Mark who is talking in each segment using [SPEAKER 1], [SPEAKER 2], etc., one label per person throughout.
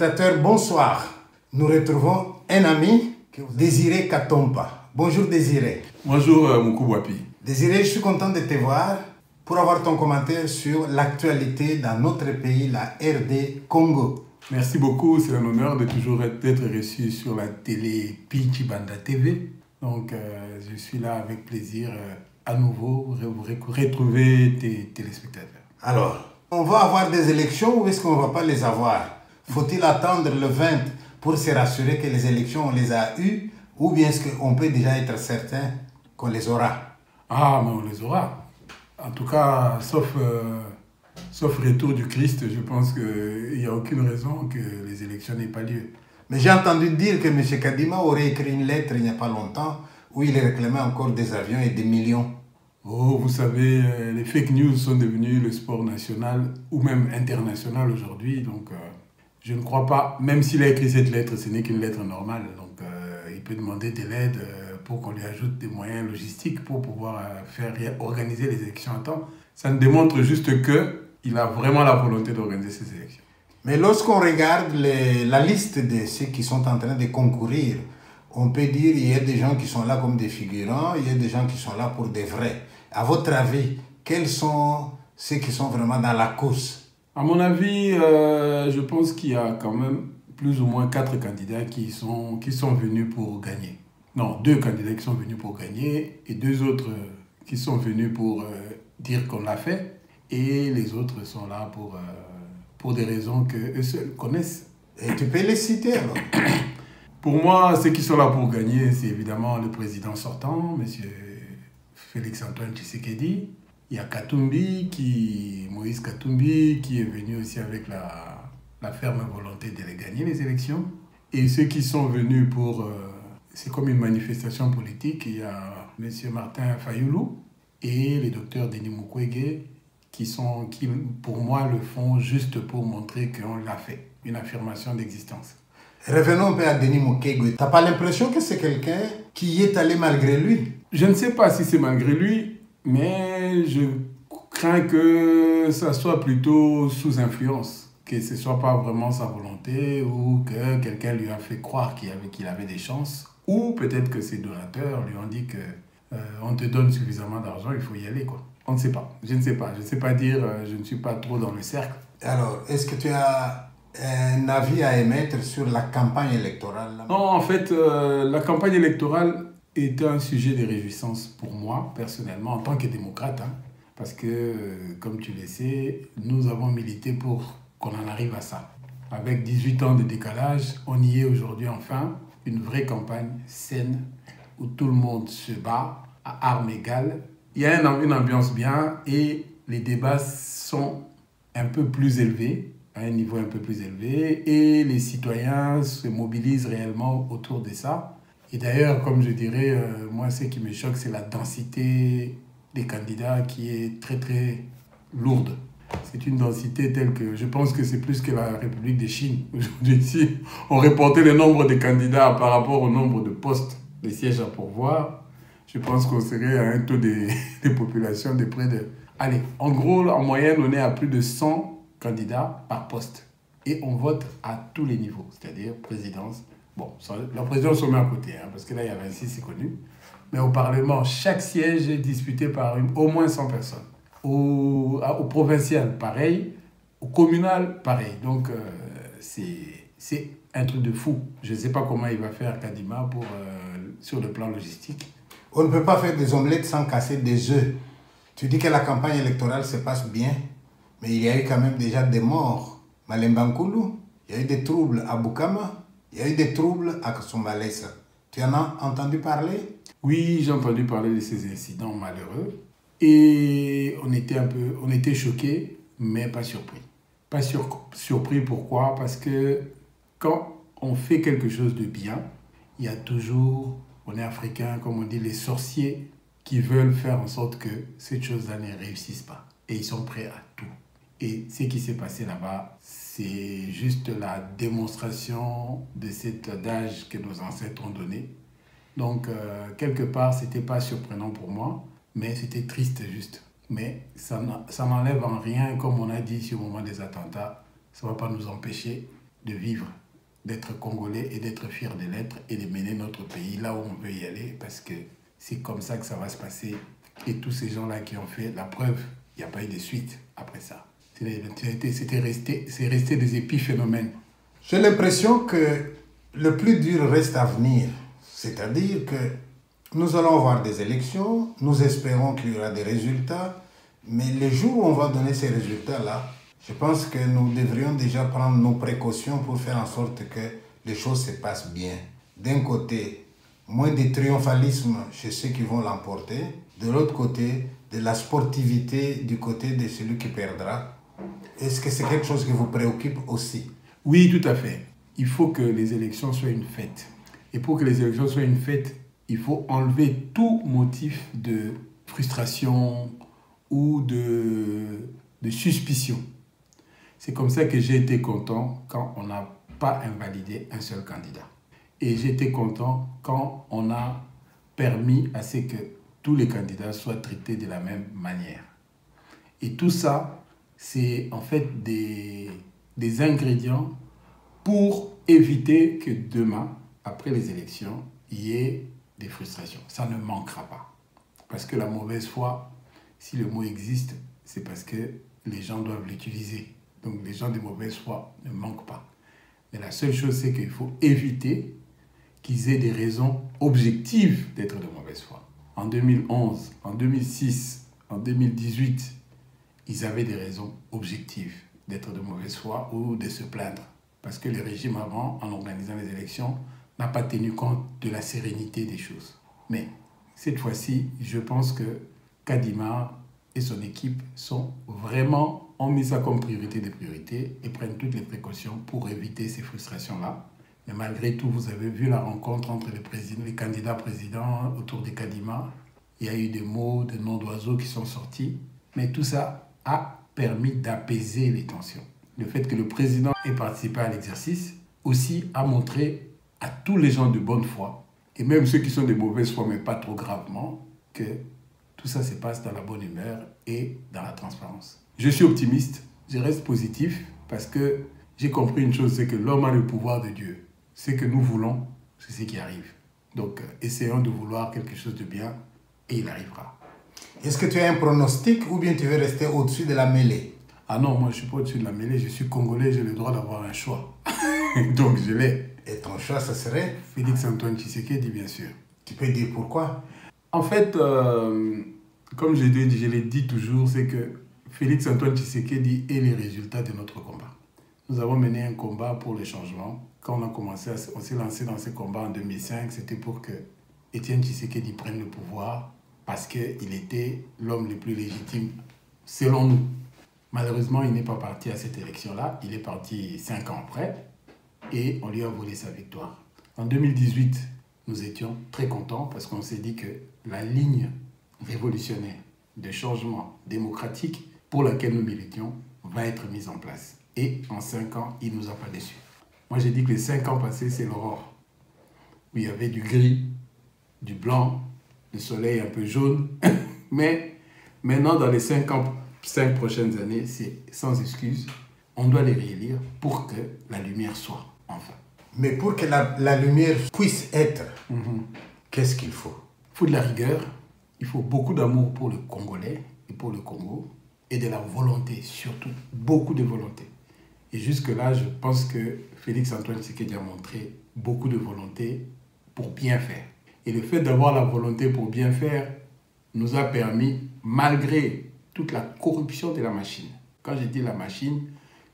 [SPEAKER 1] téléspectateurs, bonsoir. Nous retrouvons un ami, Désiré Katompa. Bonjour Désiré.
[SPEAKER 2] Bonjour Moukouwapi.
[SPEAKER 1] Désiré, je suis content de te voir pour avoir ton commentaire sur l'actualité dans notre pays, la RD Congo.
[SPEAKER 2] Merci beaucoup, c'est un honneur de toujours d'être reçu sur la télé Pinchibanda TV. Donc je suis là avec plaisir à nouveau vous retrouver tes téléspectateurs.
[SPEAKER 1] Alors, on va avoir des élections ou est-ce qu'on ne va pas les avoir? Faut-il attendre le 20 pour se rassurer que les élections, on les a eues, ou bien est-ce qu'on peut déjà être certain qu'on les aura?
[SPEAKER 2] Ah, mais on les aura. En tout cas, sauf retour du Christ, je pense qu'il n'y a aucune raison que les élections n'aient pas lieu.
[SPEAKER 1] Mais j'ai entendu dire que M. Kadima aurait écrit une lettre il n'y a pas longtemps où il réclamait encore des avions et des millions.
[SPEAKER 2] Oh, vous savez, les fake news sont devenus le sport national ou même international aujourd'hui. Donc, je ne crois pas, même s'il a écrit cette lettre, ce n'est qu'une lettre normale. Donc, il peut demander de l'aide pour qu'on lui ajoute des moyens logistiques pour pouvoir organiser les élections à temps. Ça ne démontre juste qu'il a vraiment la volonté d'organiser ces élections.
[SPEAKER 1] Mais lorsqu'on regarde la liste de ceux qui sont en train de concourir, on peut dire qu'il y a des gens qui sont là comme des figurants, il y a des gens qui sont là pour des vrais. À votre avis, quels sont ceux qui sont vraiment dans la course?
[SPEAKER 2] À mon avis, je pense qu'il y a quand même plus ou moins 4 candidats qui sont venus pour gagner. Non, 2 candidats qui sont venus pour gagner et 2 autres qui sont venus pour dire qu'on l'a fait. Et les autres sont là pour des raisons qu'eux seuls connaissent.
[SPEAKER 1] Et tu peux les citer alors?
[SPEAKER 2] Pour moi, ceux qui sont là pour gagner, c'est évidemment le président sortant, M. Félix-Antoine Tshisekedi. Il y a Moïse Katumbi, qui est venu aussi avec la ferme volonté de les gagner, les élections. Et ceux qui sont venus pour... c'est comme une manifestation politique. Il y a M. Martin Fayoulou et le docteur Denis Mukwege, qui, pour moi, le font juste pour montrer qu'on l'a fait. Une affirmation d'existence.
[SPEAKER 1] Revenons un peu à Denis Mukwege. Tu n'as pas l'impression que c'est quelqu'un qui y est allé malgré lui?
[SPEAKER 2] Je ne sais pas si c'est malgré lui, mais je crains que ça soit plutôt sous influence, que ce ne soit pas vraiment sa volonté ou que quelqu'un lui a fait croire qu'il avait des chances, ou peut-être que ses donateurs lui ont dit que on te donne suffisamment d'argent, il faut y aller, quoi. On ne sait pas, je ne sais pas, je ne sais pas dire, je ne suis pas trop dans le cercle.
[SPEAKER 1] Alors, est-ce que tu as un avis à émettre sur la campagne électorale?
[SPEAKER 2] Non, en fait, la campagne électorale est un sujet de réjouissance pour moi, personnellement, en tant que démocrate. Hein, parce que, comme tu le sais, nous avons milité pour qu'on en arrive à ça. Avec 18 ans de décalage, on y est aujourd'hui enfin. Une vraie campagne saine où tout le monde se bat à armes égales. Il y a une ambiance bien et les débats sont un peu plus élevés, à un niveau un peu plus élevé, et les citoyens se mobilisent réellement autour de ça. Et d'ailleurs, comme je dirais, moi, ce qui me choque, c'est la densité des candidats qui est très, très lourde. C'est une densité telle que je pense que c'est plus que la République de Chine. Aujourd'hui, si on reportait le nombre de candidats par rapport au nombre de postes, de sièges à pourvoir, je pense qu'on serait à un taux de population de près de... Allez, en gros, en moyenne, on est à plus de 100 candidats par poste. Et on vote à tous les niveaux, c'est-à-dire présidence. Bon, la présidence, on met à côté, hein, parce que là, il y a 26, c'est connu. Mais au Parlement, chaque siège est disputé par au moins 100 personnes. Au provincial, pareil. Au communal, pareil. Donc, c'est un truc de fou. Je ne sais pas comment il va faire Kadima sur le plan logistique.
[SPEAKER 1] On ne peut pas faire des omelettes sans casser des œufs. Tu dis que la campagne électorale se passe bien, mais il y a eu quand même déjà des morts. Malembankoulou, il y a eu des troubles à Bukama, il y a eu des troubles à Kasumbalesa. Tu en as entendu parler?
[SPEAKER 2] Oui, j'ai entendu parler de ces incidents malheureux. Et on était choqués, mais pas surpris. Pas surpris, pourquoi? Parce que quand on fait quelque chose de bien, il y a toujours, on est africain, comme on dit, les sorciers qui veulent faire en sorte que cette chose-là ne réussisse pas. Et ils sont prêts à tout. Et ce qui s'est passé là-bas, c'est juste la démonstration de cet adage que nos ancêtres ont donné. Donc, quelque part, ce n'était pas surprenant pour moi, mais c'était triste juste. Mais ça n'enlève en rien, comme on a dit au moment des attentats, ça ne va pas nous empêcher de vivre d'être Congolais et d'être fiers de l'être et de mener notre pays là où on veut y aller parce que c'est comme ça que ça va se passer. Et tous ces gens-là qui ont fait la preuve, il n'y a pas eu de suite après ça. C'est resté des épiphénomènes.
[SPEAKER 1] J'ai l'impression que le plus dur reste à venir. C'est-à-dire que nous allons avoir des élections, nous espérons qu'il y aura des résultats, mais les jours où on va donner ces résultats-là, je pense que nous devrions déjà prendre nos précautions pour faire en sorte que les choses se passent bien. D'un côté, moins de triomphalisme chez ceux qui vont l'emporter. De l'autre côté, de la sportivité du côté de celui qui perdra. Est-ce que c'est quelque chose qui vous préoccupe aussi?
[SPEAKER 2] Oui, tout à fait. Il faut que les élections soient une fête. Et pour que les élections soient une fête, il faut enlever tout motif de frustration ou de suspicion. C'est comme ça que j'ai été content quand on n'a pas invalidé un seul candidat. Et j'ai été content quand on a permis à ce que tous les candidats soient traités de la même manière. Et tout ça, c'est en fait des ingrédients pour éviter que demain, après les élections, il y ait des frustrations. Ça ne manquera pas. Parce que la mauvaise foi, si le mot existe, c'est parce que les gens doivent l'utiliser. Donc les gens de mauvaise foi ne manquent pas. Mais la seule chose, c'est qu'il faut éviter qu'ils aient des raisons objectives d'être de mauvaise foi. En 2011, en 2006, en 2018, ils avaient des raisons objectives d'être de mauvaise foi ou de se plaindre. Parce que le régime avant, en organisant les élections, n'a pas tenu compte de la sérénité des choses. Mais cette fois-ci, je pense que Kadima et son équipe ont mis ça comme priorité des priorités et prennent toutes les précautions pour éviter ces frustrations-là. Mais malgré tout, vous avez vu la rencontre entre les candidats présidents autour de Kadima. Il y a eu des mots, des noms d'oiseaux qui sont sortis. Mais tout ça a permis d'apaiser les tensions. Le fait que le président ait participé à l'exercice aussi a montré à tous les gens de bonne foi, et même ceux qui sont de mauvaise foi, mais pas trop gravement, que tout ça se passe dans la bonne humeur et dans la transparence. Je suis optimiste, je reste positif, parce que j'ai compris une chose, c'est que l'homme a le pouvoir de Dieu. Ce que nous voulons, c'est ce qui arrive. Donc, essayons de vouloir quelque chose de bien, et il arrivera.
[SPEAKER 1] Est-ce que tu as un pronostic ou bien tu veux rester au-dessus de la mêlée?
[SPEAKER 2] Ah non, moi je ne suis pas au-dessus de la mêlée, je suis Congolais, j'ai le droit d'avoir un choix. Donc je l'ai.
[SPEAKER 1] Et ton choix, ça serait?
[SPEAKER 2] Félix Antoine Tshisekedi, bien sûr.
[SPEAKER 1] Tu peux dire pourquoi?
[SPEAKER 2] En fait, comme je l'ai dit toujours, c'est que Félix Antoine Tshisekedi est le résultat de notre combat. Nous avons mené un combat pour le changement. Quand on s'est lancé dans ce combat en 2005, c'était pour que Étienne Tshisekedi prenne le pouvoir parce qu'il était l'homme le plus légitime, selon nous. Malheureusement, il n'est pas parti à cette élection-là. Il est parti 5 ans après et on lui a volé sa victoire. En 2018, nous étions très contents parce qu'on s'est dit que la ligne révolutionnaire de changement démocratique pour laquelle nous militions va être mise en place. Et en 5 ans, il ne nous a pas déçus. Moi, j'ai dit que les 5 ans passés, c'est l'aurore. Où il y avait du gris, du blanc, le soleil un peu jaune. Mais maintenant, dans les 5 prochaines années, c'est sans excuse. On doit les réélire pour que la lumière soit, enfin.
[SPEAKER 1] Mais pour que la lumière puisse être, qu'est-ce qu'il faut?
[SPEAKER 2] Il faut de la rigueur, il faut beaucoup d'amour pour le Congolais et pour le Congo, et de la volonté, surtout, beaucoup de volonté. Et jusque-là, je pense que Félix Antoine Tshisekedi a montré beaucoup de volonté pour bien faire. Et le fait d'avoir la volonté pour bien faire nous a permis, malgré toute la corruption de la machine. Quand je dis la machine,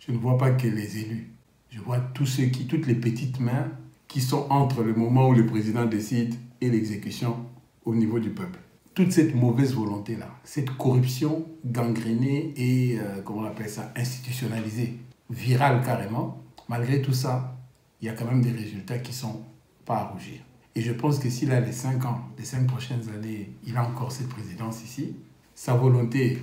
[SPEAKER 2] je ne vois pas que les élus. Je vois toutes les petites mains qui sont entre le moment où le président décide et l'exécution au niveau du peuple. Toute cette mauvaise volonté-là, cette corruption gangrénée et, comment on appelle ça, institutionnalisée, virale carrément, malgré tout ça, il y a quand même des résultats qui ne sont pas à rougir. Et je pense que s'il a les 5 ans, les 5 prochaines années, il a encore cette présidence ici, sa volonté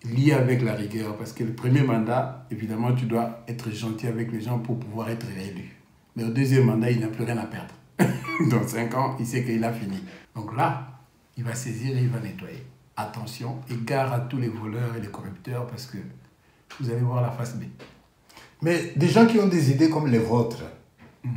[SPEAKER 2] liée avec la rigueur, parce que le premier mandat, évidemment, tu dois être gentil avec les gens pour pouvoir être réélu. Mais au deuxième mandat, il n'a plus rien à perdre. Dans 5 ans, il sait qu'il a fini. Donc là, il va saisir et il va nettoyer. Attention, égard à tous les voleurs et les corrupteurs, parce que vous allez voir la face B.
[SPEAKER 1] Mais des gens qui ont des idées comme les vôtres,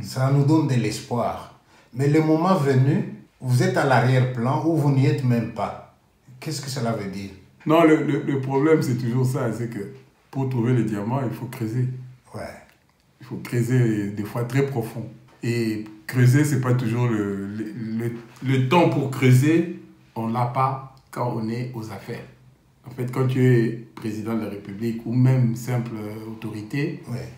[SPEAKER 1] Ça nous donne de l'espoir. Mais le moment venu, vous êtes à l'arrière-plan ou vous n'y êtes même pas. Qu'est-ce que cela veut dire?
[SPEAKER 2] Non, le problème, c'est toujours ça. C'est que pour trouver le diamant, il faut creuser.
[SPEAKER 1] Ouais.
[SPEAKER 2] Il faut creuser des fois très profond. Et creuser, c'est pas toujours le temps pour creuser. On l'a pas quand on est aux affaires. En fait, quand tu es président de la République ou même simple autorité,
[SPEAKER 1] Ouais.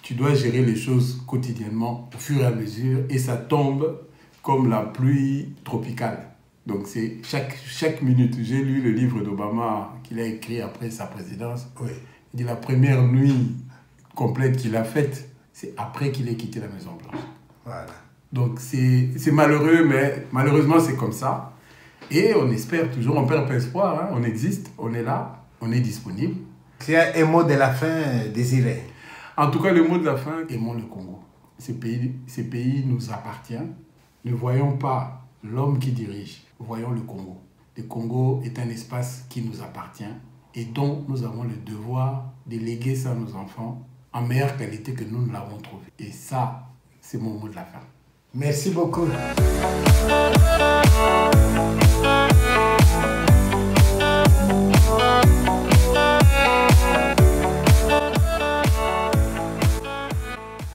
[SPEAKER 2] tu dois gérer les choses quotidiennement au fur et à mesure et ça tombe comme la pluie tropicale. Donc c'est chaque minute. J'ai lu le livre d'Obama qu'il a écrit après sa présidence.
[SPEAKER 1] Oui.
[SPEAKER 2] Il dit la première nuit complète qu'il a faite, c'est après qu'il ait quitté la Maison Blanche.
[SPEAKER 1] Voilà.
[SPEAKER 2] Donc c'est malheureux, mais malheureusement c'est comme ça. Et on espère toujours, on perd pas espoir, hein. On existe, on est là, on est disponible.
[SPEAKER 1] S'il y a un mot de la fin désiré.
[SPEAKER 2] En tout cas, le mot de la fin, aimons le Congo. Ces pays nous appartiennent. Ne voyons pas l'homme qui dirige, voyons le Congo. Le Congo est un espace qui nous appartient et dont nous avons le devoir de léguer ça à nos enfants en meilleure qualité que nous l'avons trouvé. Et ça, c'est mon mot de la fin.
[SPEAKER 1] Merci beaucoup.